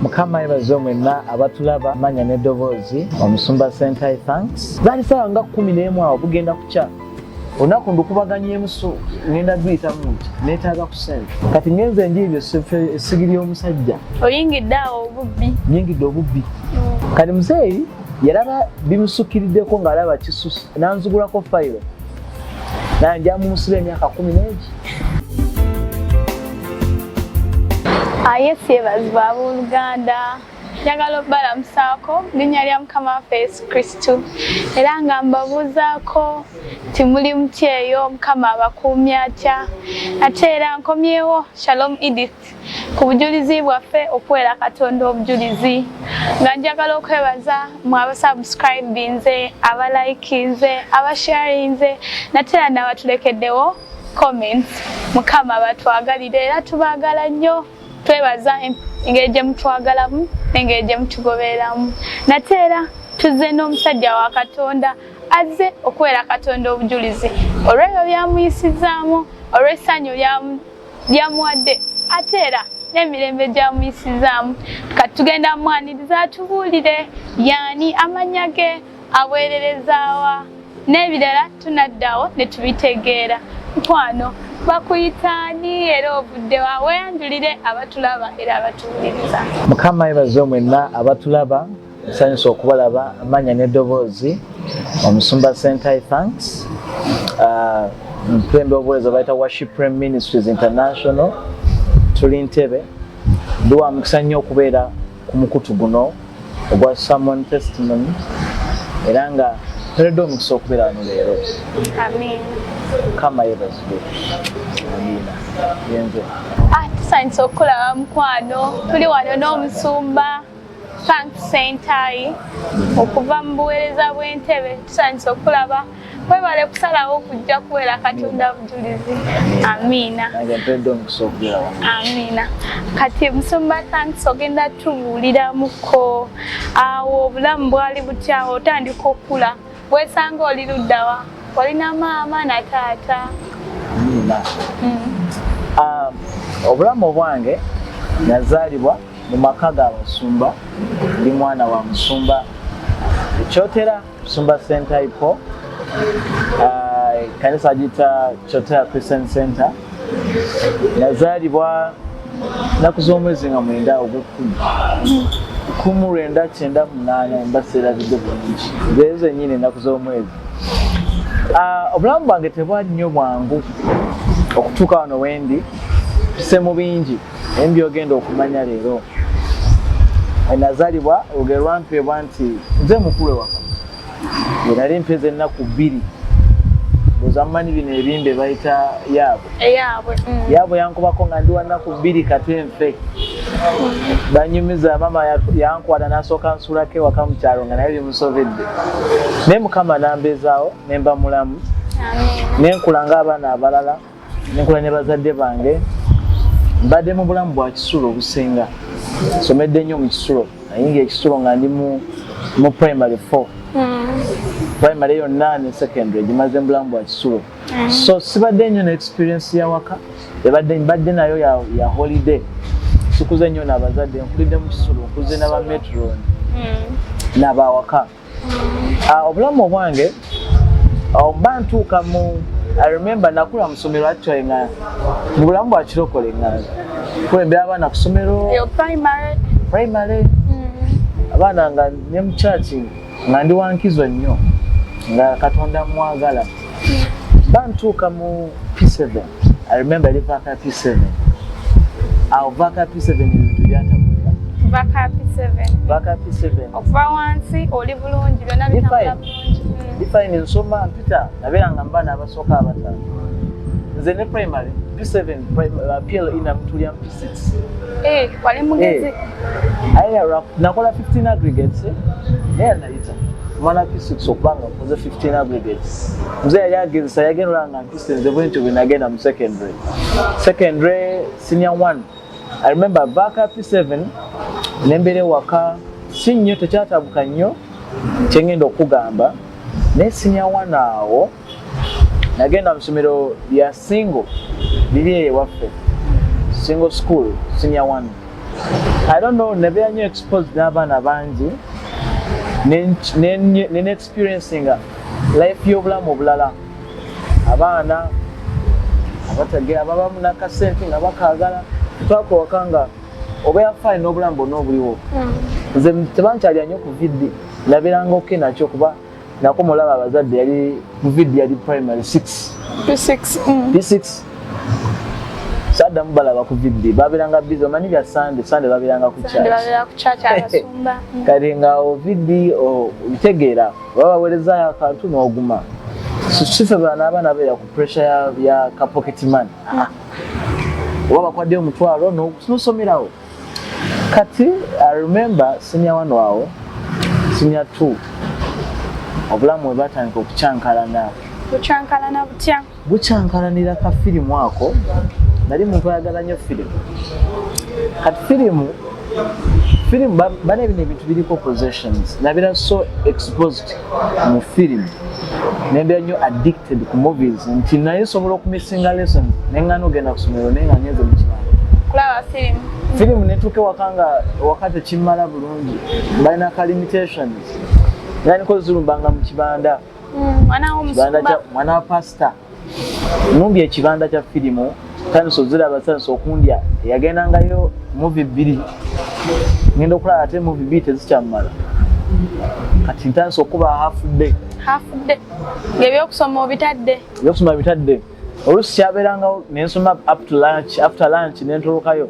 Mukama yebaze mwenna abatulaba manya n'eddoboozi omusumba Ssentayi thanks. Zaali ssaawa nga 11 awo bugenda kukya. Olunaku ndukubaganyemu ngenda guyitamu nti neetaaga ku ssente. Kati ngenze njiibyo essigiri y'omusajja. Oyingidde awo obubbi. Nyingidde obubbi. Kati muzeeyi yalaba bimusukiriddeko ng'alaba kisusi n'anzugulako fayiro. Nanjamu musiba emyaka 11. Yes, yebazibwa abooluganda. Njagala okubalamusaako linnya lya Mukama waffe Yesu Kristo. Era nga mbabuuzaako nti muli mutya eyo, Mukama abakuumye atya. Ate era nkomyewo Shalom Edith ku bujulizi bwaffe okuwera Katonda obujulizi. Nga njagala okwebaza mwe abasubscribinze, abalikinze, abasharinze, nate era n'abatulekeddewo comments. Mukama abatwagalire era tubaagala nnyo. Twebaza engeri gye mutwagalamu n'engeri gye mutugobereramu. Nate era tuzze n'omusajja wa Katonda azze okuwera Katonda obujulizi olw'ebyo byamuyisizaamu, olw'essanyu lyamuwadde, ate era n'emirembe gyamuyisizaamu. Kati tugenda mwaniriza atubuulire y'ani, amannya ge, abwererezaawa n'ebirala tunaddawo ne tubitegeera. Mukwano bakuyitaani era obudde wa weyanjulire abatulaba era abatuwuliriza. Mukama yebaze mwenna abatulaba nsanyusa okubalaba amanya n'eddoboozi omusumba Ssentayi thanks. Mpembe obuweereza bayita Worship Prime Ministries International tuli Ntebe. Duwa mukisa nnyo okubeera ku mukutu guno ogwa Sermon Testimony era nga teredde omukisa okubeera wano leero. Amin. Mukama yebazibwe. Amina. Yenze. Tusanyusa okulaba mukwano. Tuli wano n'omusumba thanks Ssentayi okuva mu buweereza bw'Entebe. Tusanyusa okulaba webale kusalawo okujja kuwera Katonda bujulizi. Amina. Amina. Kati musumba thanks ogenda tubuuliramuko awo obulamu bwali butya otandika okula bwesanga oli luddawa, olina maama na taata? Amina. Obulamu bwange nazaalibwa mu maka g'abasumba, ndi mwana wa musumba Kyotera, musumba Ssentayi po. Kanisa gita Kyotera Christian Center. Nazaalibwa nnaku z'omwezi nga 9 ogw'Okutano. 1998 mbaseerabidde bulungi. Zeezo nnyini ennaku z'omwezi. Obulamu bwange tebwali nnyo bwangu okutuuka wano wendi. Mpise mu bingi embyogenda okumanya leero. Nazaalibwa olugero lwampeebwa nti nze mukulu ewaka. Nali mpeze ennaku 2. Bwezammanyi bino ebimbe bayita yaabwe. Yaabwe yankubako nga ndi wa nnaku 2 katemfe. Banyumiza mama yankwata n'asooka nsuulako ewaka mu kyalo nga naye bimusobedde. Naye Mukama n'ambeezaawo ne mba mulamu. Nenkula ng'abaana abalala, nenkula ne bazadde bange. Mbadde mu bulamu bwa kisulo obusinga. Nsomedde nnyo mu kisulo. Nayinga ekisulo nga ndi mu primary 4. Primary yonna ne secondary gimaze bulamu bwa kisulo. So sibadde nnyo ne experience ya waka. Mbadde nayo ya holiday. Sikuze nnyo n'abazadde, nkulidde mu kisulo, nkuze n'aba metro n'abawaka. Obulamu obwange mba ntuuka mu I remember nakula mu ssomero actually nga mu bulamu bwa kirokole nga kulembera abaana ku ssomero primary. Abaana nga ne mu church nga ndi wankizo nnyo nga Katonda mwagala. Mba ntuuka mu P7. I remember li vaka P7. Vaka P7 ebintu byatambula. Vaka P7. Okuva wansi oli bulungi byonna bitambula bulungi. Ifine nsoma mpita nabeera nga mbaana abasooka abataano. Nze ne primary P7 PL ina mutulya P6. Wali mugezi. Nakola 15 aggregates. Naye nayita. Mwana P6 okubanga nkoze 15 aggregates. Nze yali agezesa yagenda nga mpise nze bwentyo bwe nagenda mu secondary. Secondary senior 1. I remember vaka P7 nembere waka si nnyo tekyatabuka nnyo kyengenda okugamba. Ne senior 1 awo nagenda mu ssomero lya single liri ewaffe single school senior 1 I don't know, never knew exposed n'abaana bangi ne experiencing life y'obulamu obulala. Abaana abategera ababamu n'akasente nga bakaagala twakwakanga oba yafaayo n'obulamu bwonna obuliwo. Nze tebankyalya nnyo ku vidi labiranga oke nakyo kuba nako mulaba abazadde yali ku vidi yali primary 6 P6 sadda mubalaba ku vidi babiranga bizi omanyi bya Sunday babiranga ku church abasumba kale nga vidi bitegeera baba baweerezaayo akantu n'oguma sife abaana beera ku pressure ya ka pocket money oba bakwadde omutwalo n'osomerawo. Kati I remember senior 1 wawe senior 2 obulamu bwe batandika okucyankalana. Bucyankalana butya? Bucyankalanira ka firimu ako nali muntu ayagala nnyo firimu. Kati firimu bana ebintu biriko possessions nabira so exposed mu firimu nembeera nnyo addicted ku movies nti naye sobola okumisinga lesson nengana ogenda kusomero naye nga nyeze mu kibanda kulaba firimu netuuke wakanga wakati kimala bulungi balina ka limitations era niko zirumbanga mu kibanda mwana wa pasita numbye ekibanda kya firimu tandisa oziraba tandisa okundya yagendangayo movie 2 ngenda okulaba ate movie 2 tezikyamala kati ntandisa okuba half day ng'ebyokusoma bitadde oluusi kyabeerangawo nensoma up to lunch after lunch nentolokayo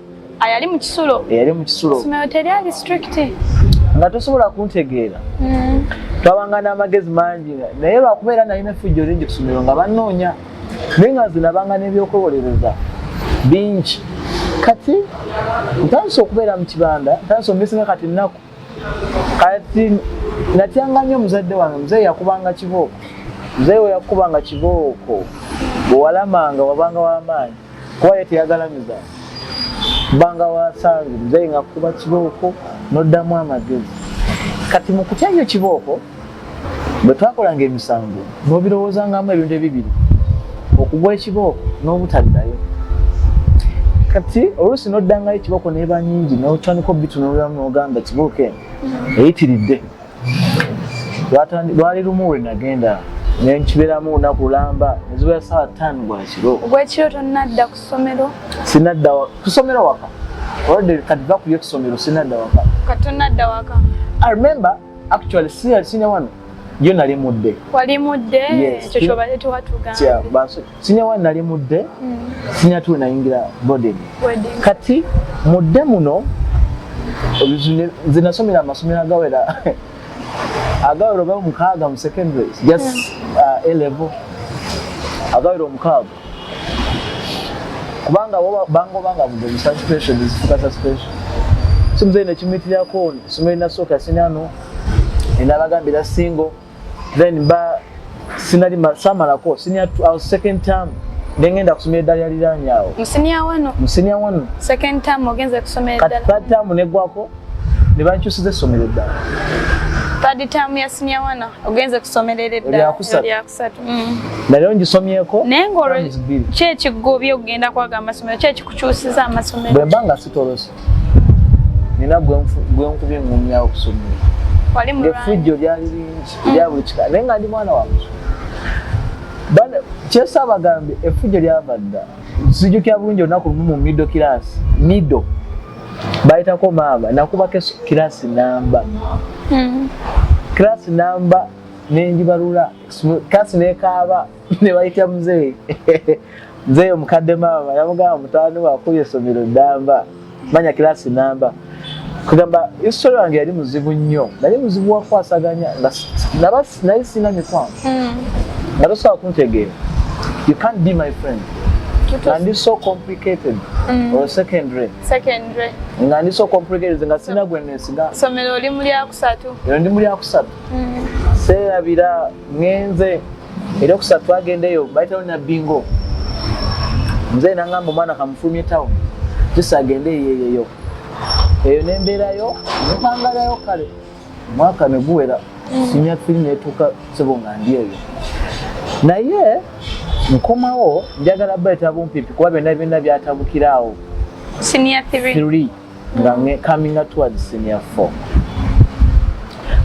yali mu kisulo essomero teryali strict nga tosobola kuntegeera. Twabanga n'amagezi mangi naye lwakubeera nalina effujjo lingi ku ssomero nga bannoonya naye nga zinabanga n'ebyokwewolereza bingi. Kati ntandise okubeera mu kibanda ntandise omisinga kati nnaku kati natyanga nnyo omuzadde wange muzeeyi yakubanga kibooko muzeeyi we yakubanga kibooko bwewalamanga wabanga w'amaanyi kuba ye teyagalamiza banga wasange muzeeyi nga kuba kibooko n'oddamu amagezi. Kati mu kutya eyo kibooko bwe twakolanga emisango n'obirowoozangamu ebintu ebibiri okugwa ekibooko n'obutaddayo. Kati oluusi n'oddangayo ekibooko n'eba nnyingi n'otandika obitunuuliramu n'ogamba kibooko eno eyitiridde. Lwali lumu lwe nagenda nenkibeeramu olunaku lulamba nezibeera ssaawa 5 gwa kiro. Ogw'ekiro tonnadda ku ssomero? Sinadda ku ssomero waka olwadde kati bakulye ku ssomero sinadda waka. Kati tonnadda waka? I remember actually senior 1 yo nali mudde. Wali mudde? Ekyo kyobadde tewatugamba. Senior 1 nali mudde senior 2 nayingira boarding. Kati mudde muno zinasomera amasomero agawera agawera oba omukaaga mu secondary just A level agawera omukaaga kubanga banga budde mu suspension zifuka suspension sumuzeeyi nekimitirako essomero linasooka sinano enabagambira single then sinali samalako second term nengenda kusomera eddala yaliraanyawo mu senior 1 second term ogenze kusomera eddala third term negwako ne bankyusiza essomero eddala third term ya senior 1 ogenze kusomerera eddala eryakusatu nalero ngisomyeko naye ng'olwo ki ekigobye okugenda kwaga amasomero ki ekikukyusiza amasomero bwe mba nga sitolose nina gwenkubye engumyawo okusomera effujjo lyali lingi lya buli kika naye nga ndi mwana wa muso kyesaabagambe effujjo lyabadda sijjukira bulungi olunaku lumu mu middle class bayitako maama nakubako kirasi namba kirasi namba nenjibalula kasi nekaaba ne bayita muzeeyi muzeeyi omukadde maama yamugamba mutaani wakubye essomero namba manya kirasi namba kugamba isitole wange yali muzibu nnyo nali muzibu wakwasaganya naye sina mikwano nga tosobola kuntegeera. You can't be my friend. And it's so complicated. Or secondary. And it's so complicated. Nga sina gwe nesiga. Somero oli mu lyakusatu. Ndi mu lyakusatu. Seerabira ngenze eryokusatu agendeyo bayitawo na bingo. Nze nangamba omwana kamufulumye town. Kisa agende yeyeyo. Eyo nembeerayo nepangalayo kale. Mwaka neguwera. Sinya fili netuuka sebo nga ndi eyo. Naye nkomawo njagala bayita bumpipi kuba byonna byonna byatabukiraawo. Senior 3. nga coming towards senior 4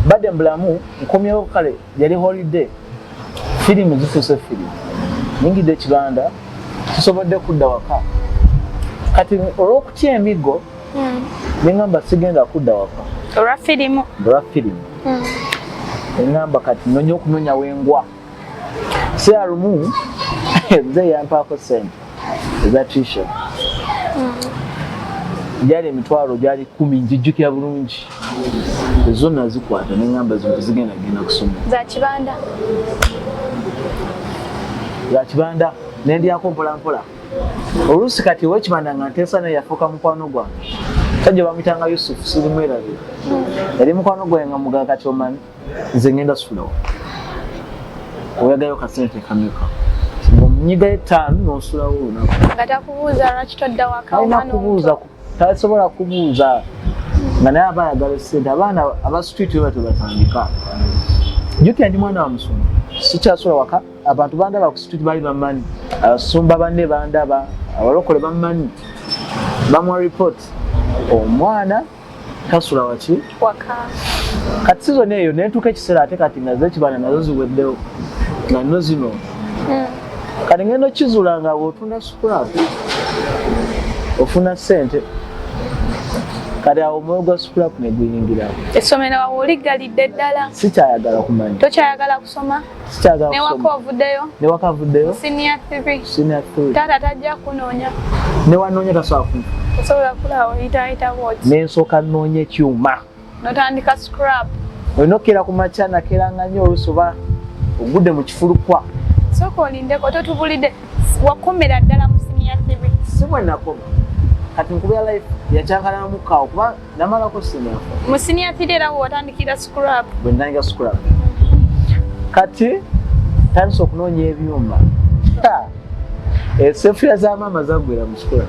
badde mbulamu nkomyewo kale yali holiday firimu zifuse firimu nyingidde ekibanda kisobodde kudda waka kati olw'okutya emiggo neŋŋamba sigenda kudda waka olwa firimu eŋŋamba kati nonya okunonya wengwa sealumu nze yampaako sente eza t-shirt gyali emitwalo gyali 10 njijjukira bulungi ezo nazikwata neŋŋamba zino tezigenda genda kusoma za kibanda nendyako mpolampola oluusi kati owekibanda nga nteesa naye yafuuka mukwano gwange sajja bamuyitanga Yusufu sirimwerabira yali mukwano gwange nga mugaa kati omanyi nze ngenda sulawo oyagayo kasente kameka omunyiga 5 n'osulawo olunaku nga takubuuza lwaki todda waka alina kubuuza tasobola kubuuza nga naye aba ayagala sente abaana aba street we batubatandika jjukira ndi mwana wa musumba sikyasobola waka abantu bandaba ku street bali bamanyi abasumba banne bandaba abalokole bamanyi bamuwa report omwana tasula waki waka kati sizoni eyo nentuuka ekiseera ate kati nazo ekibanda nazo ziweddewo nga nno zino kati ngenda okizula nga bw'otunda scrap ofuna sente kati awo omwoyo gwa scrap ne guyingirawo essomero wawe oliggalidde ddala sikyayagala kumanya tokyayagala kusoma newaka ovuddeyo newaka avuddeyo senior 3 taata tajja kunoonya newanoonya tasobola kunfa osobola kulaba oyitayita bwoti nensooka nnoonya ekyuma notandika scrap olina okkeera ku makya nakeeranga nnyo oluusi oba ogudde mu kifulukwa sooka olindeko totubulidde wakomera ddala mu senior 3 si bwe nakoma kati nkubira life yakyankalanamukkaawo kuba namalako senior 4 mu senior 3 era watandikira scrap bwe ntandika scrap kati tandisa okunoonya ebyuma esefuya z'amaama zaggwera mu scrap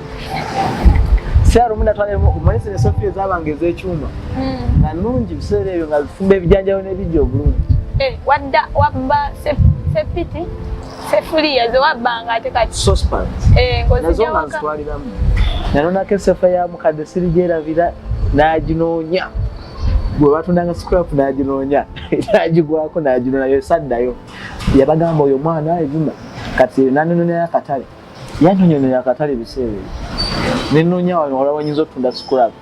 syalumu natwalemu omanyise nesefuya ezabanga ez'ekyuma nga nnungi biseera ebyo nga zifumba ebijanjawo n'ebijja obulungi wadda wabba sepiti sefuliya zewabbanga ate kati saucepans nazo nga nzitwaliramu nanonako esefa ya mukadde sirigyerabira n'aginoonya gwe batundanga scrap n'aginoonya n'agigwako n'aginoonya saddayo yabagamba oyo mwana ebima kati nanononera akatale yanyonyonera akatale biseera ebyo nenoonya wano olawanyinza otunda scrap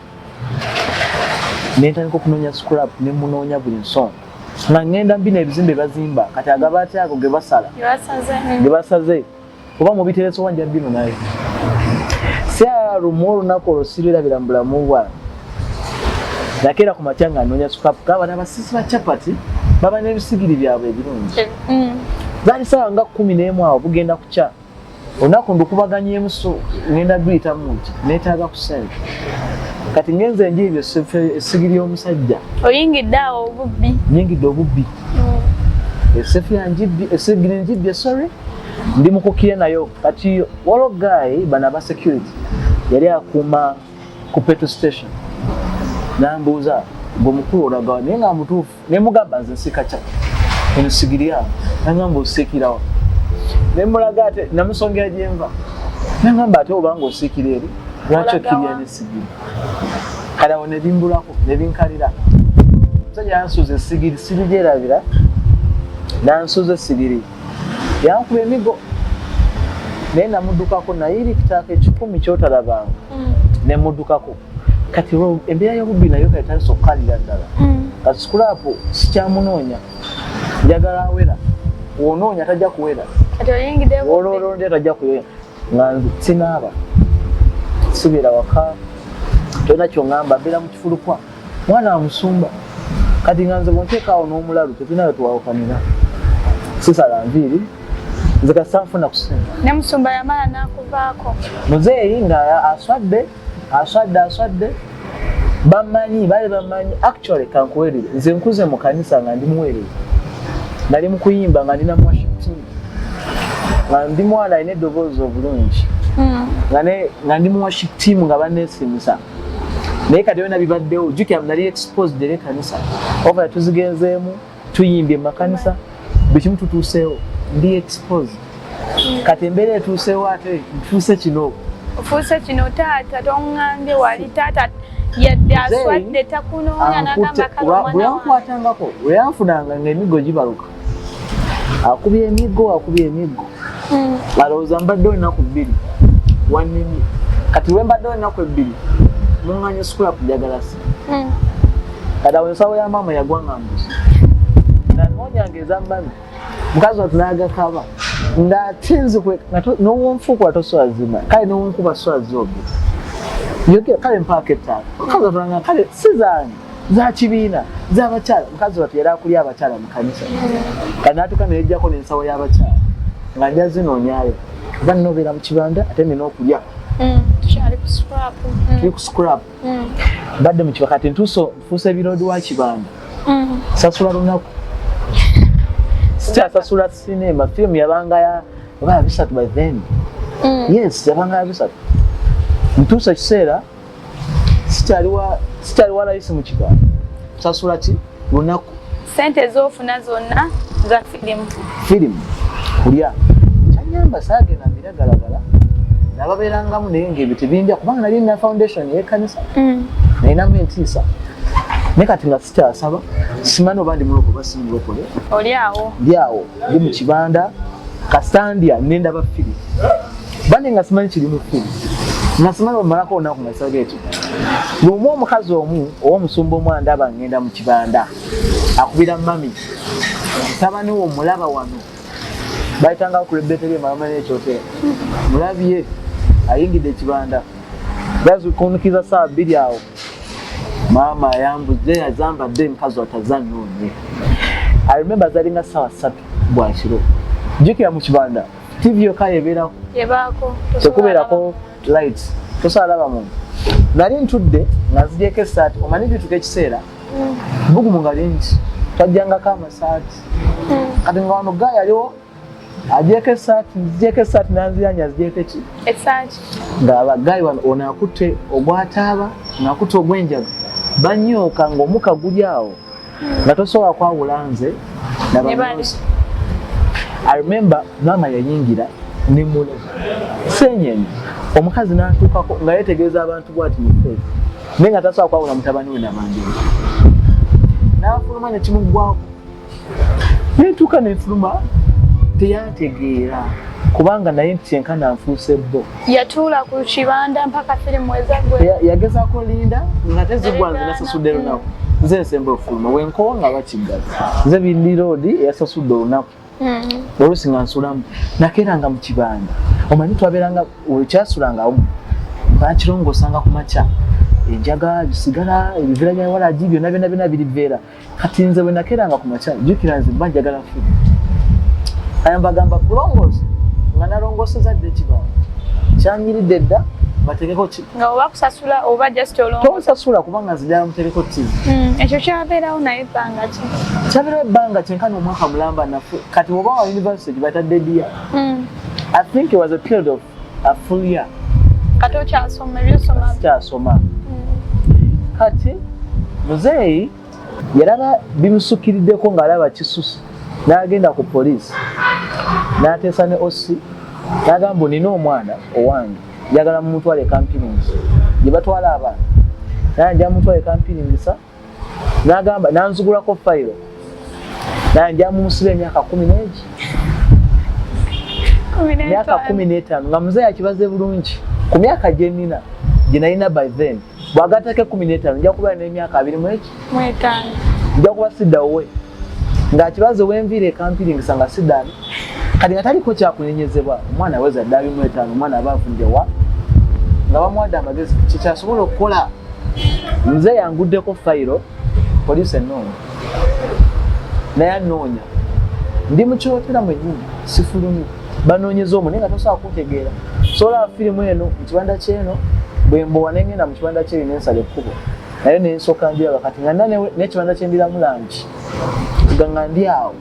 nentandika okunoonya scrap nemunoonya buli nsonga nga ngenda mbina ebizimbe bazimba kati agabaate ago ge basaze oba mubiteresa wanja bino naye syalumu olunaku olwo sirwirabira mu bulamu bwange nakeera ku makya nga noonya scrap kaba n'abasisi ba chapati baba n'ebisigiri byabwe ebirungi zaali sawa nga 11 awo bugenda kukya olunaku ndukubaganyemu so ngenda duyitamu nti neetaaga ku sente kati ngenze enjibye esigiri y'omusajja oyingidde awo obubbi nyingidde obubbi esefu yanjibye esigiri njibye sorry ndi mukukire nayo kati walo guy bana ba security yali akuuma ku petrol station nambuuza ng'omukulu olagawa naye nga mutuufu nemugamba nze nsikaca eno sigiri yawo nangamba osiikirawo nemulaga ate namusongera gyenva nangamba ate obanga osiikira eri lwaki okkirya n'esigiri kale awo ne bimbulako ne binkalira omusajja yansuuza esigiri sirigyerabira nansuuza esigiri yankuba emigo naye namuddukako nayirikitaako 10 kyotalabanga nemuddukako kati embeera y'obubbi nayo kale tandisa okukalira ddala kati sikulapu sikyamunoonya njagala awera wonoonya tajja kuwera ololonde tajja kuwera nga sinaaba sibeera waka tolina kyoŋŋamba mbeera mu kifulukwa mwana wa musumba kati nga nze bwonteekaawo n'omulalu tetulina wetuwawukanira sisala nviiri nze kasanfuna kusenga ne musumba yamala n'akuvaako muzeeyi nga aswadde bamanyi bali bamanyi actually kankuwerere nze nkuze mu kanisa nga ndi muwerere nali mu kuyimba nga ndina worship team nga ndi mwana alina eddoboozi obulungi nga ndi mu worship team nga banneesimisa naye kati byonna bibaddewo jjukira nali exposed eri ekkanisa oba tuzigenzeemu tuyimbye mu makanisa buli kimu tutuuseewo ndi exposed kati embeera etuuseewo ate ntuuse kino ofuuse kino taata toŋŋambye wali taata yadde aswadde takunoonya n'agamba kale omwana bwe yankwatangako bwe yanfunanga ng'emiggo gibaluka akubye emiggo alowooza mbadde olinaku 2 wannimi kati we mbadde olinaku 2 muŋŋanya scrap njagala si kati awo ensawo ya maama yagwanga mbuzi nanoonyanga ezambami mukazi watu n'agakaba ng'ate nzikwe n'owonfuukuba toswazima kale n'owonkuba swazooge yogera kale mpaaka ettaano mukazi watu nanga kale si zange za kibiina z'abakyala mukazi watu yali akulya abakyala mu kanisa kati n'atuuka neyejjako n'ensawo y'abakyala nga nja zinoonyaayo oba nnobeera mu kibanda ate nina okulya tuli ku scrap badde mu kiba kati nfuusa ebiroodi wa kibanda sasula lunaku sikyasasula sinema firimu yabanga oba 3 by then yes yabanga 3 ntuusa ekiseera sikyaliwa layisi mu kibanda sasula ki lunaku sente z'ofuna zonna za firimu kulya kyanyamba saagenda mbiragalagala nababeerangamu naye ng'ebyo tebinja kubanga nali nina foundation y'ekkanisa nalinamu entiisa naye kati nga sikyasaba simanyi oba ndi muloko oba si mulokole oli awo ndi mu kibanda kasandya nendaba firimu bandi nga simanyi kirimu firimu nga simanyi omalako olunaku nga saga ekyo lumu omukazi omu ow'omusumba omu andaba ngenda mu kibanda akubira mami tabaniwo omulaba wano bayitanga kulebeterye mama n'ekyotera mulabye ayingidde ekibanda bazikunikiza saa 2 awo maama ayambudde yazambadde mukazi watazannoonye I remember zalinga sawa 3 bwakiro jjukira mu kibanda TV yokka yebaako tekubeerako lights tosalaba muntu nali ntudde nga nzigyeko essaati omanyi bituka ekiseera bugumu nga lingi twajjangako amasaati kati nga wano gayi aliwo agyeko essaati nanziranya azigyeko eki essaati ng'abagayi wano ono akutte ogwataaba ng'akutte ogw'enjaga banyooka ng'omuka guli awo nga tosobola kwawula nze nabamuusa I remember maama yayingira ne mule senyenyi omukazi n'atuukako nga yeetegereza abantu bw'ati mu feesi naye nga tasobola kwawula mutabani we nabandera n'afuluma ne kimuggwako neetuuka nenfuluma teyategeera kubanga naye nti enkana nfuuse bbo yatuula ku kibanda mpaka firimu ezagwe yagezaako linda nga tezigwa nze nasasudde lunaku nze nsemba ofuluma wenkowa nga bakiggaza nze bindi roodi eyasasudde olunaku oluusi nga nsulamu nakeeranga mu kibanda omanyi twabeeranga kyasulangawo bakirongosanga ku makya enjaga bisigala ebivera bya walagi byonna byonna biriveera kati nze bwe nakeeranga ku makya jjukira nze mba njagala firimu ayambagamba kulongosa nga nalongoseza dde ekibanda kyanyiridde dda bategeko ki nga oba kusasula oba just olongo tosasula kubanga nzijala mutegeko TV ekyo kyabeerawo naye ebbanga ki kyabeerawo ebbanga kyenkana omwaka mulamba naffe kati oba wa university gibatadde ddiya I think it was a period of a full year kati okyasoma ebyosoma kyasoma kati muzeeyi yalaba bimusukiriddeko ng'alaba kisusu n'agenda ku poliisi n'ateesa ne OC n'agamba nina omwana owange njagala mumutwale campiringisa gye batwala abaana nanja mumutwale campiringisa n'agamba nanzugulako fayiro nanja mumusiba emyaka 15 nga muzeeyi akibaze bulungi ku myaka gye nina gye nalina by then bw'agattako 15 nja kuba n'emyaka 25 nja kuba siddawowe ng'akibaze wenviire campiringisa nga siddaani kati nga taliko kyakunenyezebwa omwana aweza dda 25 omwana aba avudde wa nga bamuwadde amagezi kyekyasobola okukola nze yanguddeko fayiro poliisi ennoonya naye annoonya ndi mu kyotera mwennyini sifulumi banoonyeza omu naye nga tosobola kuntegeera soolaba firimu eno mu kibanda kyeno bwe mbowa nengenda mu kibanda kyeri nensala ekkubo naye nensooka njiraba kati nga nda n'ekibanda kyendiramu langi nga ndi awo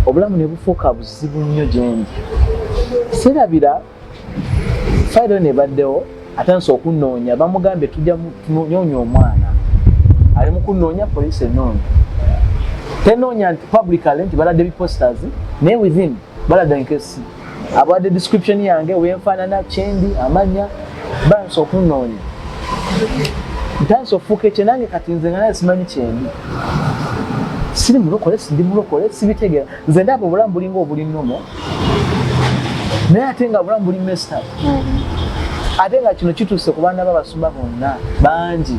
obulamu ne bufuuka buzibu nnyo gyendi serabira fayiro nebaddewo atandise okunnoonya bamugambye tujja tunoonya omwana ali mu kunnoonya poliisi ennoonya tenoonya nti publicly nti baladde biposters naye within baladde nkesi abawadde description yange wenfaanana kyendi amanya bansi okunnoonya ntandise ofuuka ekyo nange kati nze nga naye simanyi kyendi siri mulokole sindi mulokole sibitegeera nze ndaba obulamu bulinga obuli nnomo naye ate nga obulamu buli messed up ate nga kino kituuse ku baana babasumba bonna bangi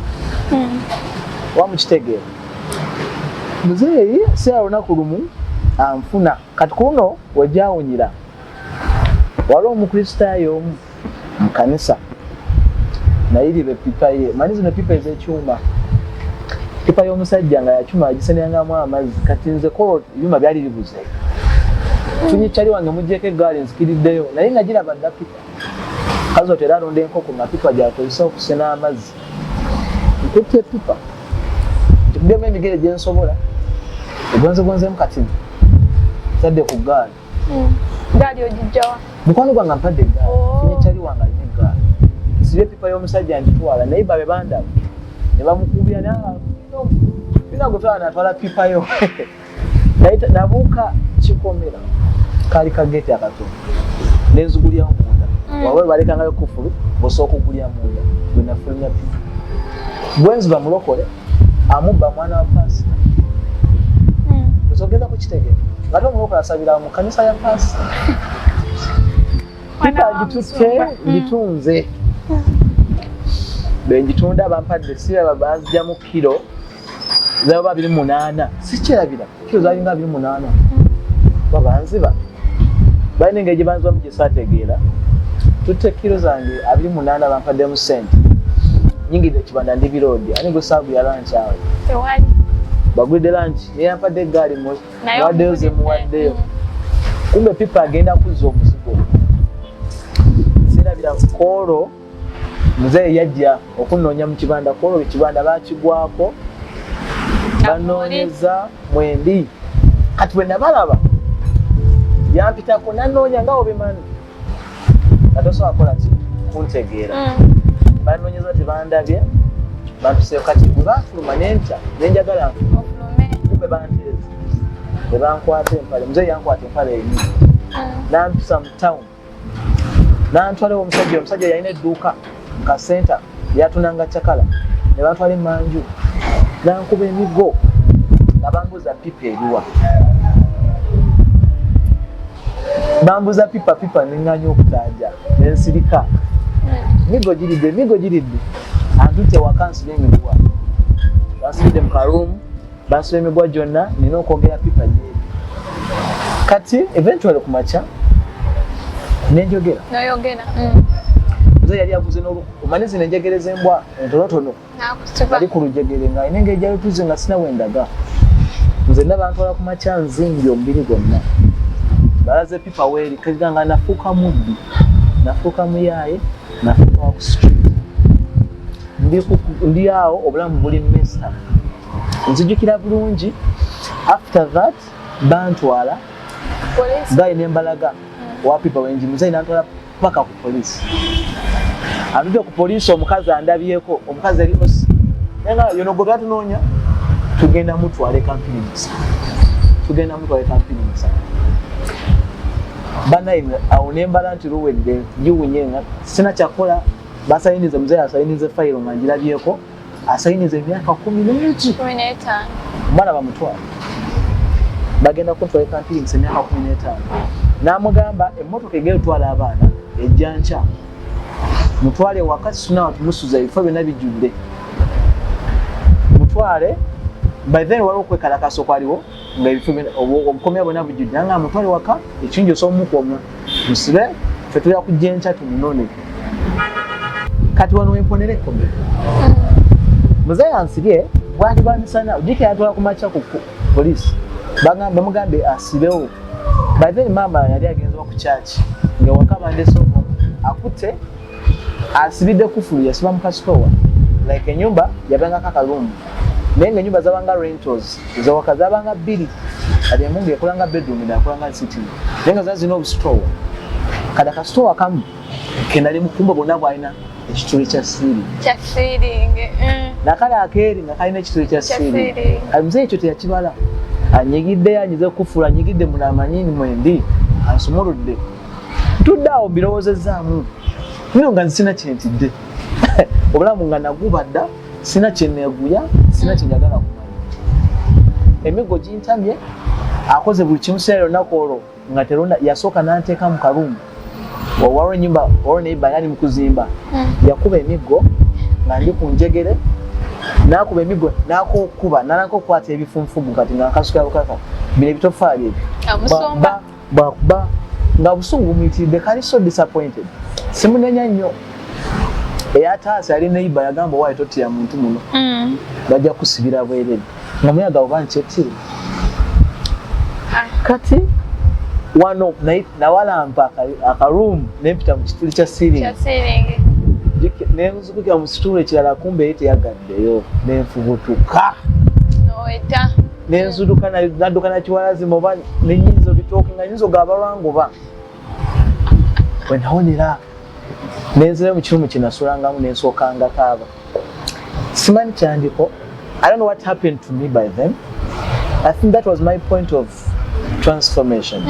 wamukitegeera muzeeyi sira lunaku lumu anfuna kati kuno wejawunyira waliwo omukristaayo omu mu kanisa nayiriba epipa ye manyi zino pipa ez'ekyuma pipa y'omusajja nga yakyuma agisenyangamu amazzi kati nze kolo ebyuma byali bibuze funye kyali wange muggyeko eggaali nzikiriddeyo naye nga giraba dda pipa kazi otera alonda enkoko nga pipa gyakozesa okusena amazzi nkutte pipa ntikubbyemu emigere gye nsobola egonzegonzemu kati tadde ku ggaali gaali ogijjawa mukwano gwange mpadde eggaali funye kyali wange alina eggaali sibye pipa y'omusajja ngitwala naye babe bandaba ne bamukubira bina gutwala natwala pipa yo nabuuka kikomera kaali kageeti akatono nenzigulyamu munda wawe balekangayo kufulu bosooka okugulya munda bwe nafulumya pipa bwenziba mulokole amubba mwana wa pasita osogeza ku kitegere nga te omulokole asabira mu kanisa ya pasita pipa ngitutte ngitunze benjitunda bampadde siraba bazijjamu kilo zaba 28 sikyerabira kilo zalinga 28 babanziba balina engeri gye banzibamu gye saategeera tutte kilo zange 28 bampaddemu sente nyingidde ekibanda ndi biroodi ani gwe saabu ya lanci awo tewali bagulidde lanci naye yampadde eggaali muwaddeyo ze muwaddeyo kumbe pipa agenda kuzza omuzigo sirabira koolo muzeeyi yajja okunoonya mu kibanda kwolwo ekibanda baakigwako banoonyeza mwendi kati bwe nabalaba yampitako nanoonya nga obimanyi katosobola kola ki kuntegeera banoonyeza tebandabye bantuseyo kati bwe bafuluma nentya nenjagala kumbe banteeza ne bankwata empale muzeeyi yankwata empale eni nampisa mu town nantwalewo omusajja yalina edduuka ka center yatunanga Kyakala ne bantwala emanju nankuba emigo nabambuza pipa eriwa bambuza pipa nenganya okutaaja nensirika migo giridde antute wakansula emigwa bansibidde mu karuumu bansula emigwa gyonna nina okwogera pipa gyeri kati eventually kumakya nenjogera muzeeyi yali aguze omanyi zino enjegere z'embwa entonotono ali ku lujegere nga alina engeri gyalituze nga sina wendaga nze nabantwala ku makya nzimbye omubiri gwonna balaze pipa weeri kagira nga nafuuka mubbi nafuuka muyaaye nafuuka wa ku street ndi awo obulamu buli mesa nzijukira bulungi after that bantwala gayi nembalaga wa pipa wenji muzeeyi nantwala paka ku poliisi atudde ku poliisi omukazi andabyeko omukazi eri osi nenga yono gwe batunoonya tugenda mutwale kampinisa banayi awo nembala nti luwedde giwunye nga sina kyakola basayinize muzeeyi asayinize fayiro nga ngirabyeko asayinize emyaka 15 omwana bamutwala bagenda kuntwala kampinisa emyaka 15 n'amugamba emmotoka egeetwala abaana ejja nkya mutwale wakati tunawa tumusuza ebifo byonna bijjudde mutwale by then waliwo okwekalakaso kwaliwo nga ebifo obukomya bwonna bujjudde nga mutwale waka ekingi os'omukoma musibe ffe tulya kujja enkya tumunone kati wano wemponera ekkomero muzeeyi ansibye bwati bamisana ojike yatwala ku makya ku poliisi bamugambe asibewo by then maama yali agenzebwa ku kyaki nga waka bandese omu akutte asibidde kufulu yasiba mu kasitowa like enyumba yabangako akaluumu naye nga enyumba zabanga rentals ezawaka zabanga 2 kati emu ngaekolanga bedroom nakolanga sitting naye nga zazina obusitowa kati akasitowa kamu kendali mukumba bonna bwalina ekituli kya siiri nakale akeeri nga kalina ekituli kya siiri muzeeyi ekyo teyakibala anyigidde anyize kufulu anyigidde munamanyini mwendi ansumuludde ntudde awo mbirowoozezaamu nino nga nzisina kyentidde obulamu nga nagubadda sina kyeneeguya sina kyenjagala kumanya emigo gintamye akoze buli kimu sera olunaku olwo nga teronda yasooka n'anteeka mu karumu waliwo ennyumba waliwo neiba yali mu kuzimba yakuba emiggo nga ndi ku njegere n'akuba emiggo n'akokuba n'anakokwata ebifunfugu kati nga nkasuka bukaka bino ebitofaali ebyo bwakuba nga busungu bumuyitiridde kali so disappointed simunenya nnyo eyataasa yali neiba yagamba waayo totya muntu muno bajja kusibira bwerere nga muyaga oba nkyettire kati wano nawalampa akarumu nempita mu kituli kya siringi nenzukukira mu situulu ekirala kumbe ye teyagaddeyo nenfubutuka nenzuduka nadduka nakiwalazimu oba nenyinza bitooke nga nyinza ogaba lwanguba wenawonera nenzirayo mu kirumu kinasulangamu nensokanga kaaba simanyi kyandiko. I don't know what happened to me by then. I think that was my point of transformation.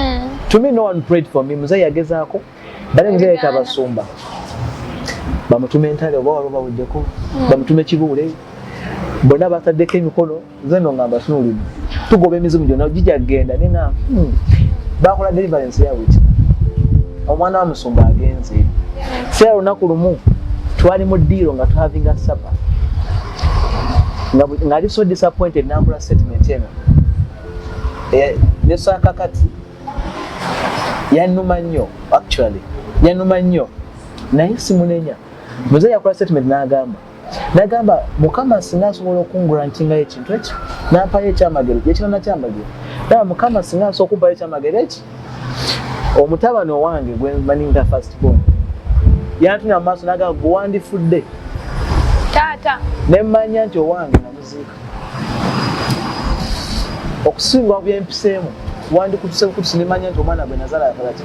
To me, no one prayed for me. Muzeyi yagezaako bali muzeyi yita abasumba bamutume entale oba waliwo babuddeko bamutume kibuule bonna bataddeko emikono nze no ngamba tunuulidde tugoba emizimu gyonna gijja kgenda nena bakola deliverance ya wiki omwana wa musumba agenze seera lunaku lumu twali mu ddiiro nga tuhavinga sapa nga ali so disappointed nakola statement eno nesaka kati yanuma nnyo actually yanuma nnyo naye simunenya muzeyi yakola statement n'agamba mukama singa asobola okungurantingayo ekintu ekyo nampayo ekyamagero kyekirana kyamagero naye mukama singa asobola okumpayo ekyamagero eki omutabani owange gwemaninga first born yantunya mu maaso n'agamba gwe wandifudde taata nemmanya nti owange namuziika okusinga byempiseemu wandikutuse bukutusi nemanya nti omwana gwe nazaala yakolaki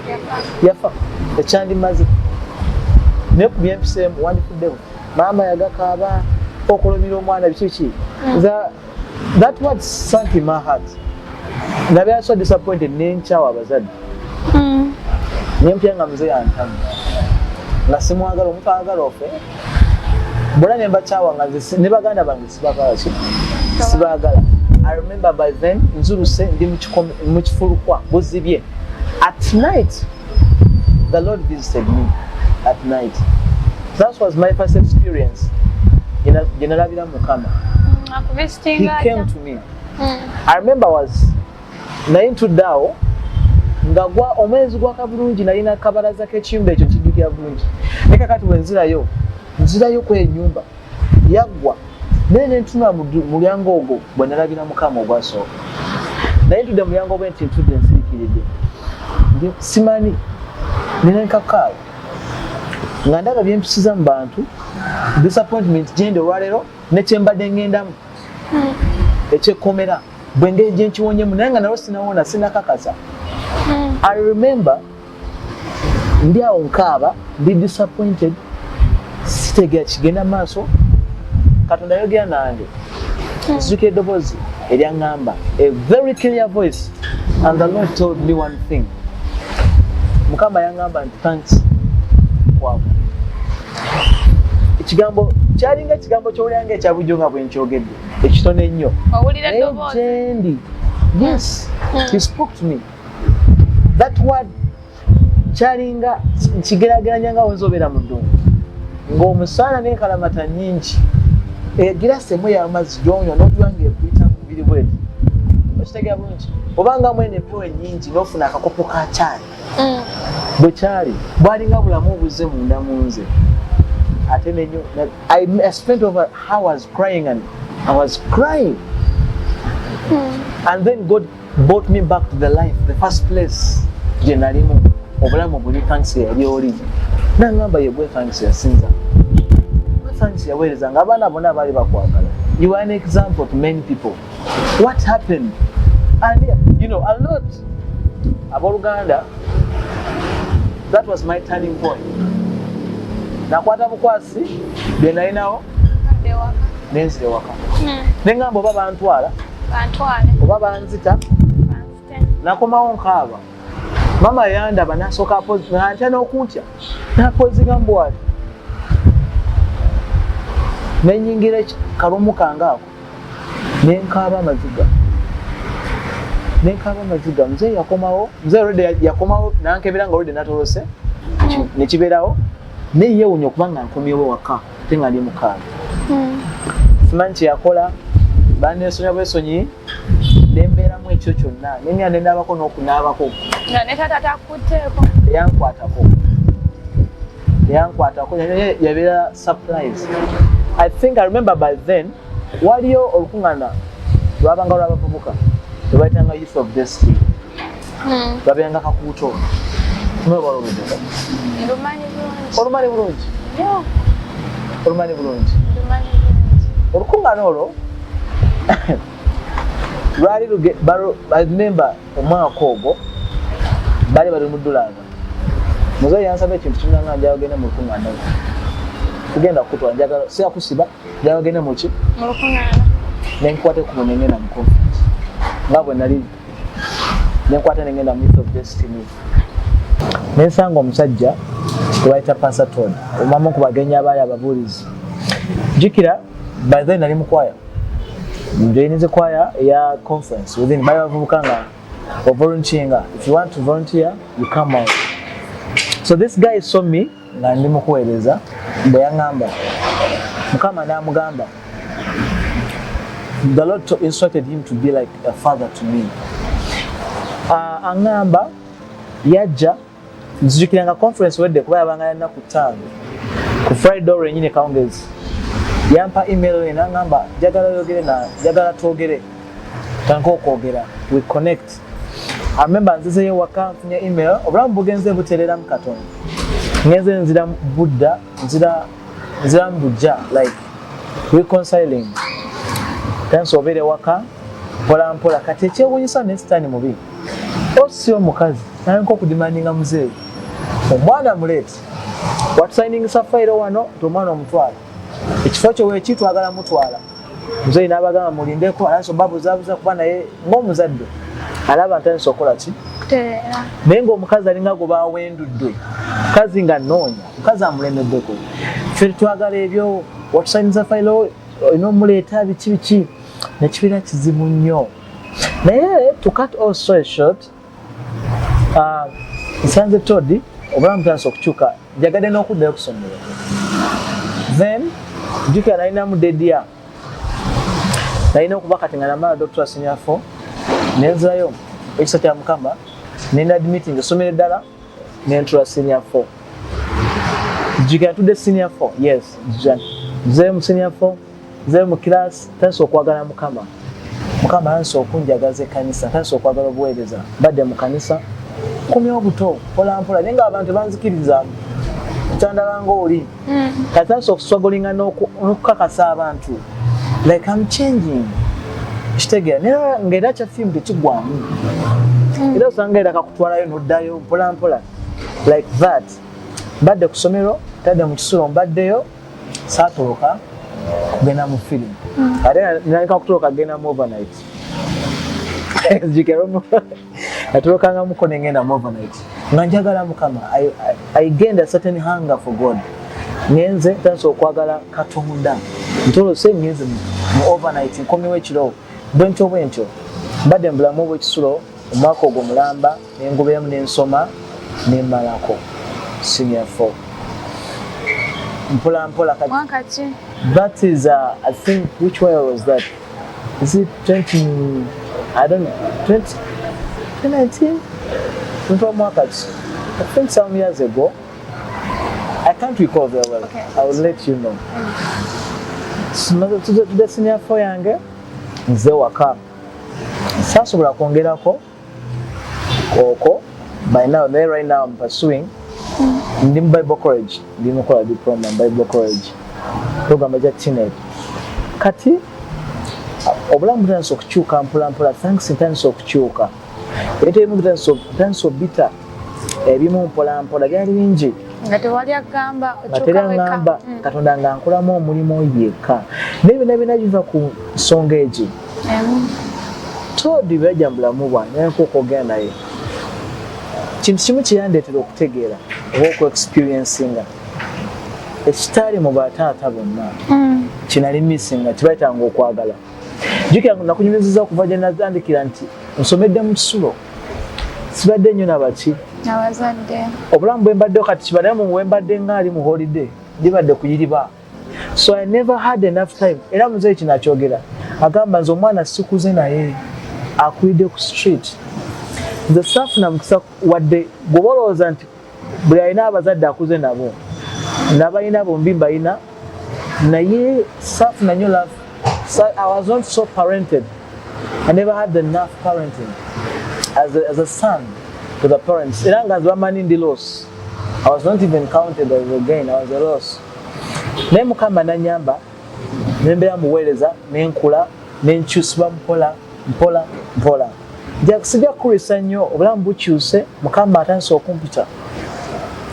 yafa ekyandimaze naye ku byempiseemu wandifuddewo maama yagakaaba okolomira omwana biki that word sank in my heart nabeera so disappointed nenkyawa abazadde nempya nga muzeyi antamu nga simwagala omuntu agala ofe bonna nembakyawa nga ne baganda bange sibagala. I remember by then nzuluse ndi mu kifulukwa buzibye at night the Lord visited me at night. That was my first experience in generalabira mukama. He came to me. I remember was nayintuddeawo nga gwa omwezi gwakabulungi nalina kabalaza k'ekiyumba ekyo kijjukira bulungi ne kakati bwenzirayo ku ennyumba yaggwa naye nentunula mu mulyango ogwo bwe nalabira mukama ogwasooka naye ntudde mulyango bwe nti ntudde nsirikiridde simanyi nenenkakaawo nga ndaba byempisiza mu bantu disappointment gyendi olwaleero nekyembadde ngendamu ekyekkomera bwengeri gyenkiwonyemu naye nga nalwo sinawona sinakakasa. I remember ndi awo nkaaba ndi disappointed sitegera kigenda maaso Katonda yogera nange nzijukira eddoboozi eryaŋŋamba a very clear voice and the Lord told me one thing. Mukama yaŋŋamba nti thanks kwabo ekigambo kyalinga ekigambo ky'owuliranga ekyabujjo nga bwe nkyogedde ekitono ennyo gyendi. Yes, he spoke to me. That word kyalinga nkigeraageranya nga wenza obeera mu ddungu ng'omusaana n'enkalamata nnyingi egirasi emu y'amazzi gy'onywa n'okuba ng'ekuyita mu mubiri bweti okitegeera bulungi obanga mwene empewo ennyingi n'ofuna akakopo ka caayi bwe kyali bwalinga bulamu obuzze munda mu nze ate nenyo I spent over hours crying and I was crying and then God brought me back to the life, the first place gye nalimu obulamu buli thanks yali oli n'angamba ye gwe thanks yasinza thanks yaweereza nga abaana bonna baali bakwagala. You are an example to many people. What happened? And you know a lot abooluganda, that was my turning point. Nakwata bukwasi bye nalinawo nenzira ewaka neŋŋamba oba bantwala oba banzita nakomawo nkaaba mama yandaba nasooka ntya n'okuntya napozigambu wati nenyingira kalumu kange ako nenkaaba amaziga mzee yakomawo nankebera nga olwedde natolose nekibeerawo neyewunya okuba nga nkomyewo waka ate nga ndi mukaaga simanyi kyeyakola banesonya bwesonyi nembeeramu ekyo kyonna nenya nenaabako n'okunaabako eyankwatako yabeera surprise. I think I remember by then waliyo olukuŋŋaana lwabanga lwabavubuka lwebayitanga Youth of Destiny lwabeeranga kakuuto olumanyi bulungi olukuŋŋaana olwo lwali I remember omwaka ogwo bali bali mu Ddulanga muzeeyi yansaba ekintu kimulanga njagala genda mu lukuŋŋaana olwo kugenda kutwala njagala siyakusiba njagala genda muki mu lukuŋŋaana nenkwate ku nengenda mu conference nga bwe nali nenkwate nengenda mu Youth of Destiny nensanga omusajja gwebayita Pastor Todd omwama ku bagenyi abaali ababuulizi jjukira by then nali mu kwaya njoyinize kwaya ya conference within bali bavubuka nga volunteeringa. If you want to volunteer you come out. So this guy saw me nga ndi mukuweereza mbe yaŋŋamba Mukama n'amugamba the Lord instructed him to be like a father to me. Aŋŋamba yajja nzijukiranga conference wedde kuba yabanga yalina ku ttaano ku Friday olwenyini kawungezi yampa email ye n'aŋŋamba njagala twogere tanka okwogera we connect. I remember nzizeyo waka nfunye email obulamu bugenze buteerera mu Katonda ngenze nzira Budda nzira mu bujja like reconciling tanso obeere waka mpola mpola kati ekyewuunyisa ne sitaani mubi osi omukazi naye nk'okudimandinga muzeeyi omwana muleeti watusayiningisa fayiro wano nti omwana omutwala ekifo kyo weeki twagala mutwala muzeeyi n'abagamba mulindeko alanso babuzaabuza kuba naye ng'omuzadde alaba ntandisa okukola ki naye ng'omukazi alinga gwe baawenduddwe mukazi nga noonya mukazi amulemeddeko ffe twagala ebyo watusayiningisa fayiro olina omuleeta biki nekibeera kizibu nnyo naye to cut all story short nsanze Todd obulamu butandise okukyuka njagadde n'okuddayo ku ssomero then jjukira nalinamu dedya nalina okuba kati nga namala doctora senior 4 nenzirayo ekisa kya Mukama nenda admitting essomero eddala nentula senior 4 jjukira ntudde senior 4 yes nzeeyo mu senior 4 nzeeyo mu class tandise okwagala Mukama tandise okunjagaza ekkanisa tandise okwagala obuweereza badde mu kanisa nkomyewo buto mpolampola naye nga abantu banzikiriza kyandabanga oli kati tandise okuswagolinga n'okukakasa abantu like I'm changing kitegeera naye ng'era kyafiimu tekigwamu era osanga era kakutwalayo n'oddayo mpolampola like that mbadde ku ssomero tadde mu kisulo mbaddeyo saatoloka kugenda mu firimu ate naleka kutoloka kugenda mu overnight natolokanga muko nengenda mu overnight nga njagala Mukama I gained a certain hunger for God ngenze tandise okwagala Katonda ntolose ngenze mu overnight nkomyewo ekiro bwentyo mbadde mu bulamu obw'ekisulo omwaka ogwo mulamba nengoberemu nensoma nemmalako senior 4 mpola kati that is I think which way was that is it 20 I don't know 2019 I think some years ago I can't recall very well. Okay. I will let you know. To the senior 4 yange nze waka sasobola kwongerako oko by now right now I'm pursuing ndi mu Bible College ndi mukola diploma mu Bible College program ya teenage kati obulamu butandise okukyuka mpolampola thanks ntandise okukyuka era ebimu bitandise obita ebimu mpolampola byali bingi nga tewali agamba ngamba Katonda nga nkolamu omulimu yekka n'ebina biva ku nsonga egi Todd byajja mu bulamu bwange nayeko okwogera naye kintu kimu kyeyandeetera okutegeera oba okuexperiencinga ekitaali mu bataata bonna kinali missing nga tebayitanga okwagala. Jjukira nakunyumiziza okuva gye natandikira nti nsomedde mu kisulo sibadde nnyo nabaki n'abazadde obulamu bwe mbaddeho kati kibadde mu bwe mbadde ngaali mu holiday ndibadde kuyiriba. So I never had enough time. Era muzeeyi kino akyogera agamba nze omwana sikuze naye akulidde ku street. Nze saafuna mukisa wadde bw'oba olowooza nti buli alina abazadde akuze nabo n'abalina bombi mbalina naye saafuna nnyo love. So I was not so parented. I never had enough parenting as a son to the parents. Era nga bamanyi ndi loss. I was not even counted as a gain. I was a loss. Naye Mukama nanyamba nembeera muweereza nenkula nenkyusibwa mpola. Sijja kukulisa nnyo obulamu bukyuse Mukama atandise okumpita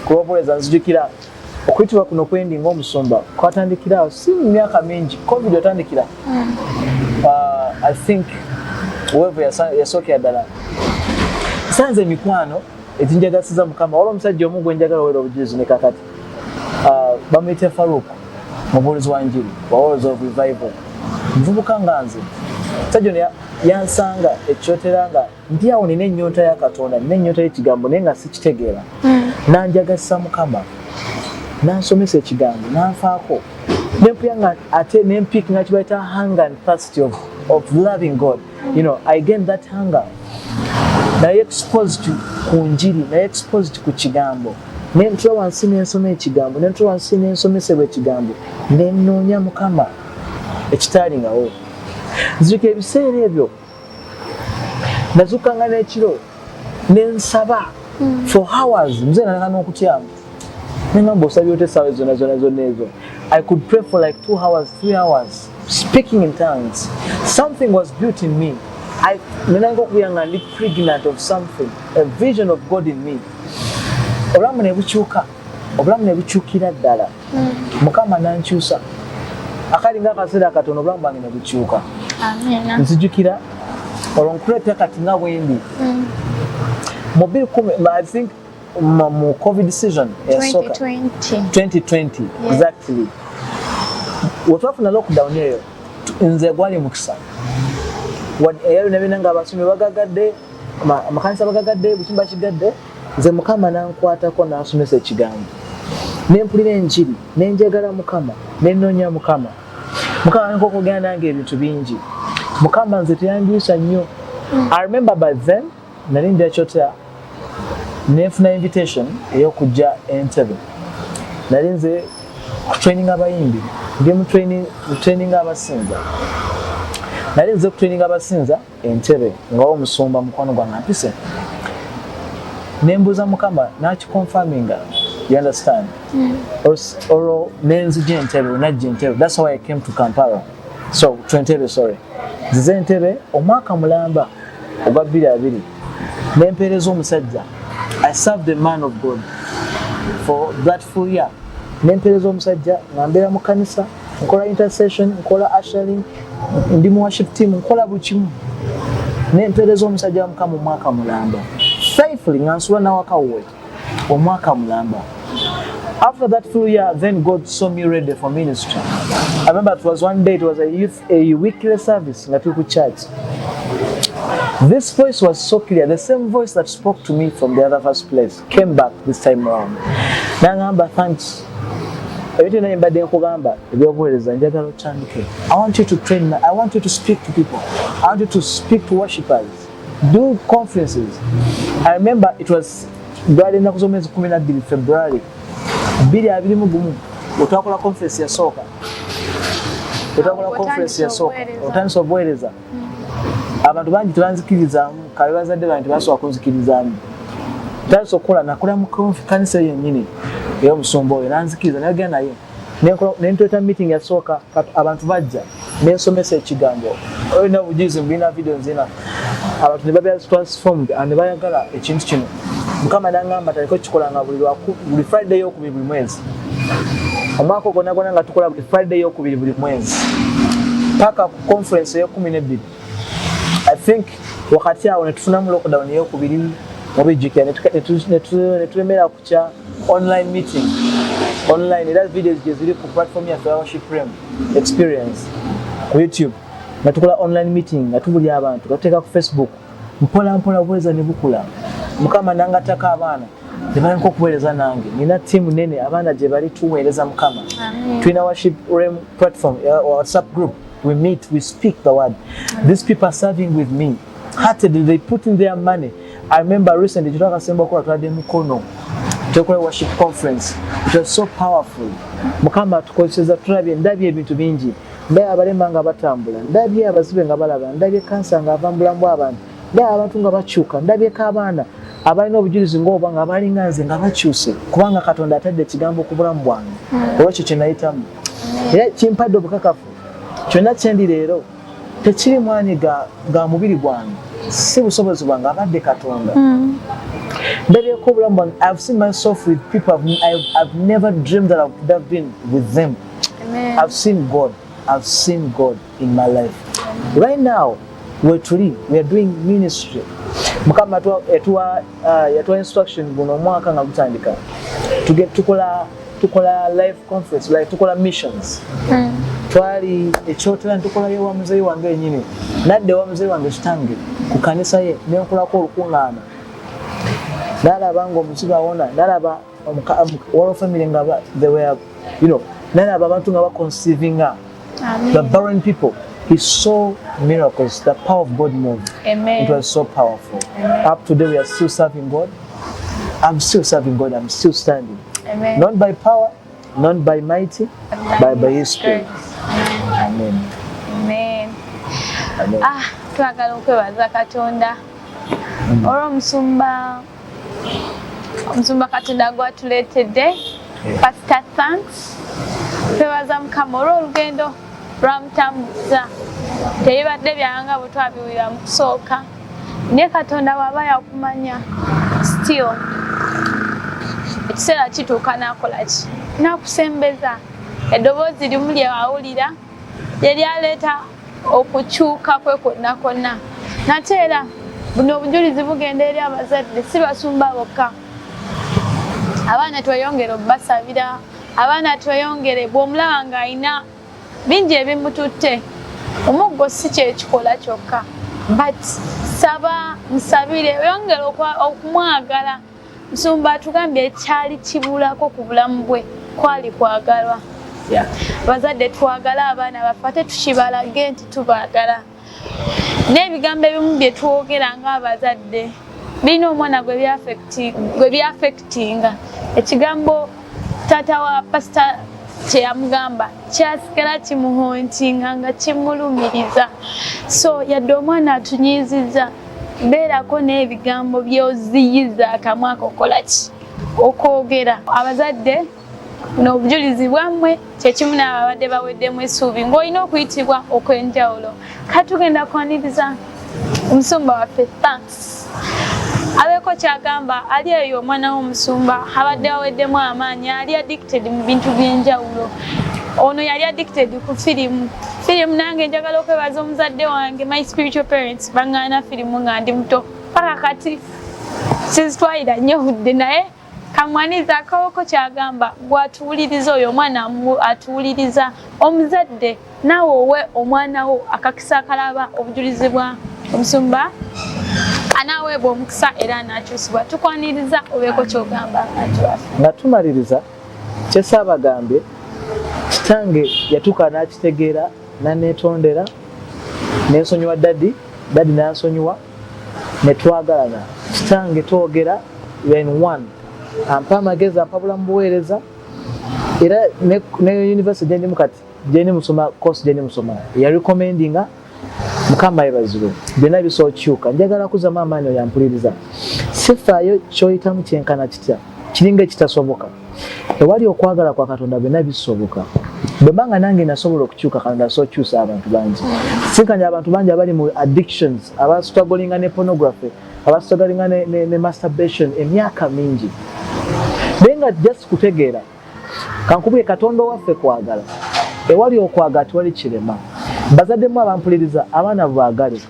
kulwobuweereza. Nzijukira okuyitibwa kuno kwendi ng'omusumba kwatandikira si mu myaka mingi covid yatandikira. I think wewe yasookera ddala sanze mikwano ezinjagasiza Mukama wala omusajja omu gwe njagala owera obujulizi ne kakati bamuyita Farouk mubuulizi wa njiri Words of Revival. Nvubuka nga nze musajja yansanga ekyoteranga ndi awo nina ennyonta ya Katonda nina ennyonta y'ekigambo naye nga sikitegeera nanjagasisa Mukama nansomesa ekigambo nanfaako nempuya nga ate nempiki nga kibayita hunger and thirst of loving God. You know, I gained that hunger. Naye exposed ku njiri, naye exposed ku kigambo. Nentula wansi nensoma ekigambo, nentula wansi nensomesebwa ekigambo, nenoonya Mukama ekitaalingawo. Nzijukira ebiseera ebyo nazukanga n'ekiro nensaba for hours. Nze nalanga n'okutyamu nengamba osabye ote essaawa zonna ezo. I could pray for like 2 hours, 3 hours, speaking in tongues. Something was built in me. Nenanga okubanga ndi pregnant of something, a vision of God in me. Obulamu ne bukyukira ddala. Mukama nankyusa. Akalinga akaseera akatono obulamu bwange ne bukyuka. Amen. Nzijukira olwo nkuleeta kati nga bwendi. I think mu COVID season 2020 yeah. Exactly. Wetwafuna lockdown eyo nze gwali mukisa. Eyo nebina nga abasomi bagagadde, amakanisa bagagadde, butimba kigadde, nze Mukama nankwatako n'asomesa ekigambo. Nempulira enjiri, nenjagala Mukama, nenoonya Mukama. Mukama nk'okugenda nange ebintu bingi. Mukama nze teyandiyisa nnyo. I remember by then, nali ndi ekyotera, nefuna invitation ey'okujja Entebbe. Nali nze kutraining abayimbi, ndi mu training abasinza. Nali nze kutraining abasinza Entebbe ngawo omusumba mukwano gwange ampise. Nembuuza Mukama nakiconfirminga. You understand? Or nenzija Entebbe, najja Entebbe. That's how I came to Kampala. So, to Entebbe, sorry. Nzize Entebbe omwaka mulamba ogwa 2020. Nempeereza omusajja. I served the man of God for that full year. Nempeereza omusajja ngambeera mu kanisa, nkola intercession, nkola ushering, ndi mu worship team, nkola bukimu. Nempeereza omusajja wa Mukama omwaka mulamba. Faithfully ngansula nawakawuwe omwaka mulamba. After that full year, then God saw me ready for ministry. I remember it was one day, it was a weekly service in a church. This voice was so clear. The same voice that spoke to me from the other first place came back this time around. Nangamba, thanks. I want you to train. I want you to speak to people. I want you to speak to worshippers. Do conferences. I remember it was February. Utakola conference ya soka. Otandisa obuweereza. Abantu bangi tebanzikirizamu, kale bazadde bantu basobola kunzikirizamu. Otandisa okukola nakola mu kanisa yennyini ey'omusumba oyo nanzikiriza naye genda naye. Nentweta meeting ya soka abantu bajja nensomesa ekigambo. Olina obujulizi mbina video nzina. Abantu ne babeera transformed and bayagala ekintu kino. Mukama nangamba taliko kikolanga buli Friday y'okubiri buli mwezi. Omwaka gwonna nga tukola buli Friday y'okubiri buli mwezi. Paka ku conference y'e12. I think wakati awo netufunamu lockdown y'okubiri mubijjukira netulemera kukya online meeting. Online era videos gye ziri ku platform yaffe ya Worship Realm. experience ku YouTube nga tukola online meeting nga tubulya abantu gatuteeka ku Facebook mpola mpola obweza ne bukula mukama nangataka abaana tebalinko okuweereza nange nina tiimu nene abaana gye bali tuweereza mukama tulina worship platform WhatsApp group we meet we speak the word these people are serving with me heartedly they put in their money I remember recently tutakasemba okuba tuladde mukono tukola worship conference it was so powerful mukama tukozeseza tulabye ndabye ebintu bingi ndabye abalema nga batambula ndabye abazibe nga balaba ndabye kansa nga ava mu bulamu bw'abantu ndabye abantu nga bakyuka ndabyeko abaana abalina obujulizi ng'oba nga balinga nze nga bakyuse kubanga Katonda atadde ekigambo ku bulamu bwange olwekyo kye nayitamu era kimpadde obukakafu kyonna kyendi leero tekiri mwani ga mubiri gwange si busobozi bwange abadde Katonda ndabyeko obulamu bwange I've seen myself with people I've never dreamed that I would have been with them. I've seen God in my life. Right now we are doing ministry mukama yatuwa instruction buno omwaka nga gutandika tukola live conference like tukola missions twali ekyotera ntukolayo wa muzeeyi wange yennyini nadde wa muzeeyi wange kitange ku kanisa ye nenkolako olukuŋŋaana nalaba nga omuzibe awona nalaba wall family nga they were nalaba abantu nga baconceivinga the barren people. He saw miracles. The power of God moved. Amen. It was so powerful. Amen. Up to today, we are still serving God. I'm still serving God. I'm still standing. Amen. Not by power, not by mighty, but by His Spirit. Amen. Amen. Amen. Twagala okwebaza Katonda. Olw'omusumba Katonda gw'atuleetedde. Pastor thanks. Twebaza Mukama olw'olugendo lwamutambuza tebibadde byanga bwe twabiwulira mu kusooka naye Katonda bw'aba yakumanya still ekiseera kituuka n'akola ki n'akusembeza eddoboozi limu lye wawulira lye lyaleeta okukyuka kwe konna konna nate era buno obujulizi bugenda eri abazadde si basumba bokka abaana tweyongere obbasabira abaana tweyongere bw'omulaba ng'ayina bingi ebimututte omuggo si kyekikola kyokka but saba musabire oyongere okumwagala musumba atugambye ekyali kibulako ku bulamu bwe kwali kwagalwa bazadde twagala abaana baffe ate tukibalage nti tubaagala n'ebigambo ebimu bye twogera ng'abazadde birina omwana gwe byafectinga ekigambo taata wa pasita kyeyamugamba kyasigala kimuhontinga nga kimulumiriza so yadde omwana atunyiizizza beerako n'ebigambo by'oziyiza akamwa kokola ki okwogera abazadde n'obujulizi bwammwe kyekimu n'ababadde baweddemu essuubi ng'olina okuyitibwa okw'enjawulo katugenda kwaniriza omusumba waffe thanks abeeko kyagamba ali eyo omwana w'omusumba abadde waweddemu amaanyi ali addicted mu bintu by'enjawulo ono yali addicted ku firimu nange njagala okwebaza omuzadde wange my spiritual parents baŋŋaana firimu nga ndi muto paka kati sizitwalira nnyo budde naye kamwaniza akawoko kyagamba gw'atuwuliriza oyo omwana atuwuliriza omuzadde naawe owe omwana wo akakisa akalaba obujulizi bwa omusumba anaweebwa omukisa era anakyusibwa tukwaniriza obeeko kyogamba nga tumaliriza kyesaabagambye kitange yatuuka n'akitegeera naneetondera nensonyiwa dadi n'ansonyiwa ne twagalana kitange twogera in one ampa amagezi ampa bulamu buweereza era ne university gyendimu kati gyendi musoma course gyendi musoma yarecommendinga mukama yebazibwe byonna bisobola okukyuka njagala kuzamu amaanyi oyo ampuliriza sifaayo kyoyitamu kyenkana kitya kiringa ekitasoboka ewali okwagala kwa Katonda byonna bisoboka bwebanga nange nasobola okukyuka Katonda asobola okukyusa abantu bangi sinkanya abantu bangi abali mu addictions abastrugglinga ne pornography abastrugglinga ne masturbation emyaka mingi naye nga just kutegeera kankubwe Katonda waffe kwagala ewali okwagala tewali kirema bazaddemu abampuliriza abaana baagale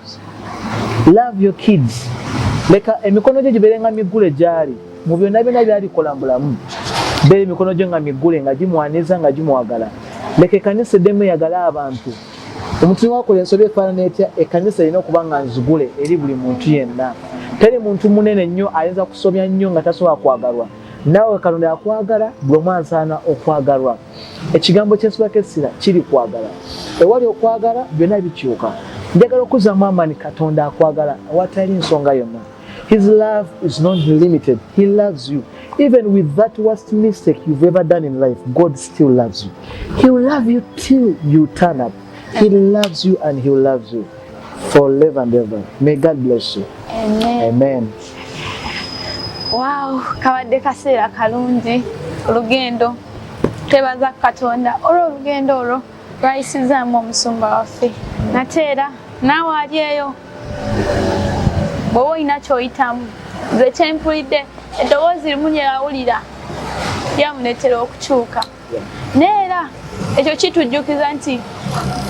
love your kids leka emikono gye gibeere nga miggule gyali mu byonna byonna byalikola mbulamu beere emikono gye nga miggule nga gimwaniza nga gimwagala leka ekkanisa eddemu eyagala abantu. Omuntu wakola ensobi efaanana etya, ekkanisa erina okuba nga nzigule eri buli muntu yenna. Teri muntu munene nnyo ayinza kusobya nnyo nga tasobola kwagalwa. Naawe Katonda akwagala, buli omu asaana okwagalwa. Ekigambo ky'ensubako essira kiri kwagala. Ewali okwagala byonna bikyuka. Njagala okuzzamu amaanyi Katonda akwagala awatali nsonga yonna. His love is not limited. He loves you. Even with that worst mistake you've ever done in life, God still loves you. He will love you till you turn up. He loves you and He loves you forever and ever. May God bless you. Amen. Amen. Wow, kabadde kaseera kalungi olugendo. Twebaza Katonda olw'olugendo olwo lwayisizaamu omusumba waffe. Nate era naawe ali eyo bw'oba olina ky'oyitamu, nze kyempulidde eddoboozi limu lye yawulira lyamuleetera okukyuka. Neera ekyo kitujjukiza nti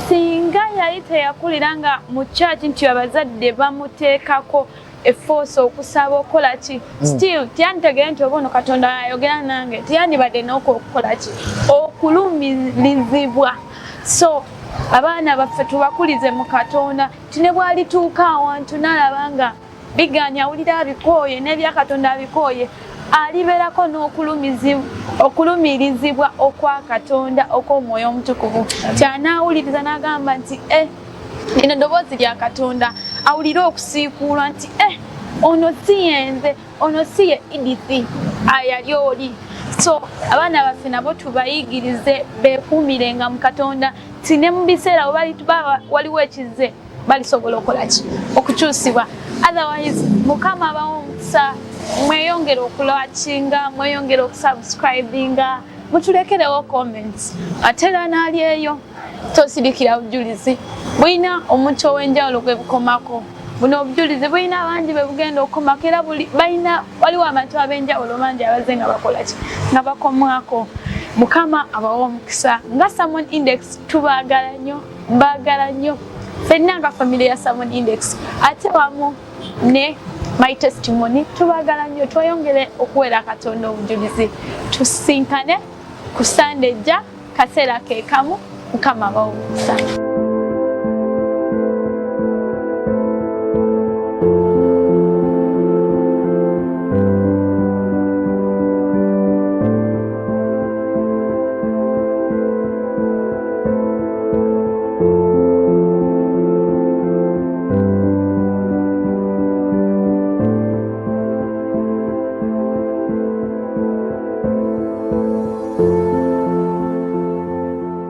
singa yali teyakulira nga mu kyaki nti abazadde bamuteekako efoosi okusaba okukola ki, still tyanditegere nti oba ono Katonda ayogera nange tiyandibadde n'okukola ki, okulumirizibwa. So abaana baffe tubakulize mu Katonda ti ne bw'alituuka awantu n'alaba nga biganya awulira abikooye n'ebya Katonda abikooye, alibeerako n'okulumirizibwa okwa Katonda okw'Omwoyo Omutukuvu. Kyanaawuliriza n'agamba nti lino ddoboozi lya Katonda, awulire okusiikuulwa nti ono si yenze, ono si ye Edith ayali oli. So abaana baffe nabo tubayigirize beekuumirenga mu Katonda ti ne mu biseera waliwo ekize balisobola okukola ki, okukyusibwa. Otherwise Mukama abawa omukisa, mweyongere okulwakinga, mweyongere okusubscribinga, mutulekerewo comments. Ate era n'ali eyo tosirikira bujulizi bulina omuntu ow'enjawulo gwe bukomako. Buno obujulizi bulina abangi be bugenda okukomako era waliwo abantu ab'enjawulo bangi abazze nga bakola ki, nga bakomwako. Mukama abawa omukisa. Nga Salmon Index tubaagala nnyo, mbaagala nnyo. Ffenna nga family ya Salmon Index ate wamu ne My Testimony tubaagala nnyo. Tweyongere okuweera Katonda obujulizi. Tusinkane ku Sunday ejja, kaseera ke kamu. Mukama abawa omukisa.